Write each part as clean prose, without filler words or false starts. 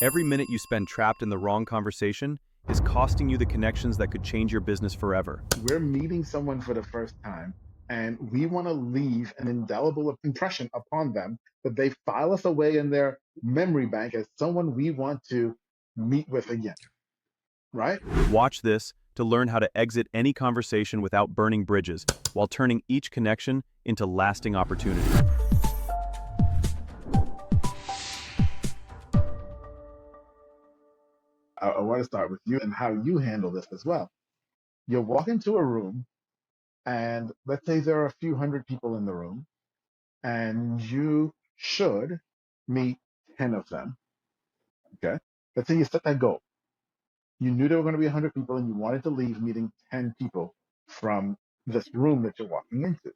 Every minute you spend trapped in the wrong conversation is costing you the connections that could change your business forever. We're meeting someone for the first time and we want to leave an indelible impression upon them that they file us away in their memory bank as someone we want to meet with again, right? Watch this to learn how to exit any conversation without burning bridges, while turning each connection into lasting opportunity. I want to start with you and how you handle this as well. You walk into a room, and let's say there are a few hundred people in the room, and you should meet 10 of them. Okay. Let's say you set that goal. You knew there were going to be 100 people, and you wanted to leave meeting 10 people from this room that you're walking into.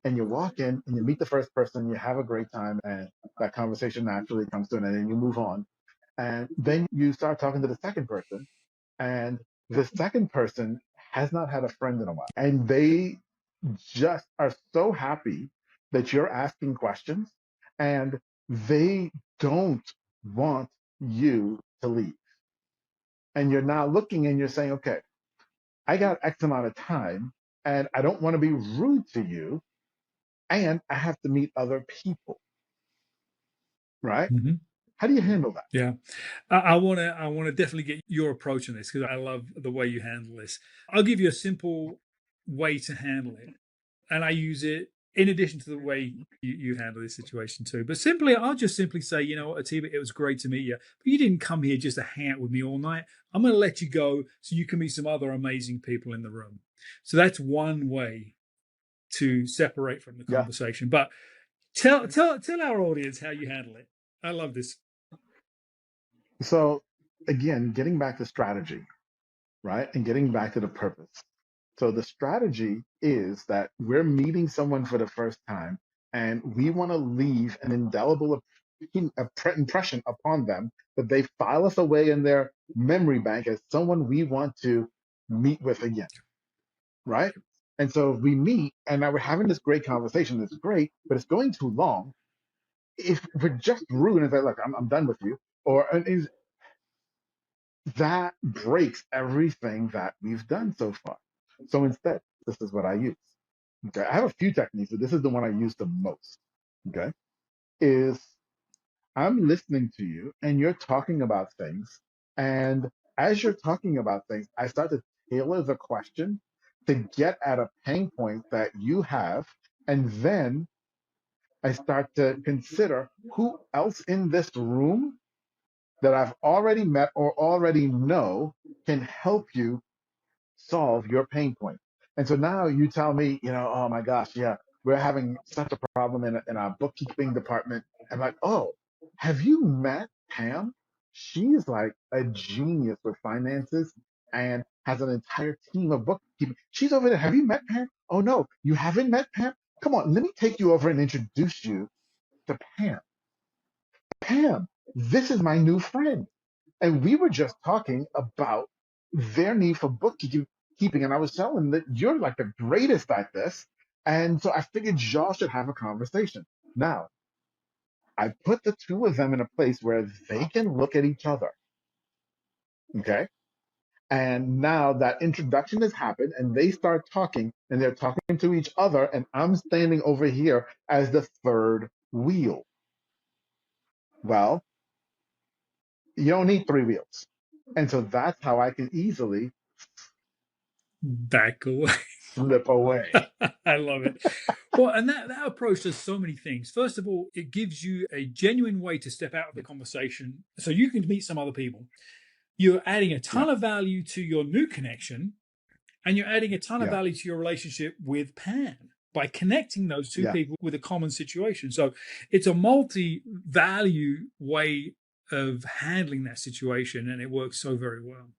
And you walk in and you meet the first person, you have a great time, and that conversation naturally comes to an end, and you move on. And then you start talking to the second person, and the second person has not had a friend in a while. And they just are so happy that you're asking questions, and they don't want you to leave. And you're now looking and you're saying, okay, I got X amount of time, and I don't want to be rude to you, and I have to meet other people, right? Mhm. How do you handle that? Yeah, I want to definitely get your approach on this because I love the way you handle this. I'll give you a simple way to handle it, and I use it in addition to the way you handle this situation too. But I'll just simply say, you know what, Atiba, it was great to meet you, but you didn't come here just to hang out with me all night. I'm going to let you go so you can meet some other amazing people in the room. So that's one way to separate from the Yeah. conversation. But tell our audience how you handle it. I love this. So again, getting back to strategy, right? And getting back to the purpose. So the strategy is that we're meeting someone for the first time and we want to leave an indelible impression upon them that they file us away in their memory bank as someone we want to meet with again, right? And so we meet and now we're having this great conversation. It's great, but it's going too long. If we're just rude and say, look, I'm done with you, or is that breaks everything that we've done so far. So instead, this is what I use. Okay. I have a few techniques, but this is the one I use the most. Okay. Is I'm listening to you and you're talking about things. And as you're talking about things, I start to tailor the question to get at a pain point that you have. And then I start to consider who else in this room that I've already met or already know can help you solve your pain point. And so now you tell me, oh my gosh, yeah, we're having such a problem in our bookkeeping department. I'm like, oh, have you met Pam? She's like a genius with finances and has an entire team of bookkeeping. She's over there. Have you met Pam? Oh no, you haven't met Pam? Come on, let me take you over and introduce you to Pam. Pam, this is my new friend. And we were just talking about their need for bookkeeping. And I was telling them that you're like the greatest at this. And so I figured y'all should have a conversation. Now, I put the two of them in a place where they can look at each other. Okay. And now that introduction has happened and they start talking and they're talking to each other. And I'm standing over here as the third wheel. Well, you don't need three wheels. And so that's how I can easily Back away. slip away. I love it. Well, and that approach does so many things. First of all, it gives you a genuine way to step out of the conversation so you can meet some other people. You're adding a Yeah. ton of value to your new connection, and you're adding a ton of Yeah. value to your relationship with Pan by connecting those two Yeah. people with a common situation. So it's a multi-value way of handling that situation, and it works so very well.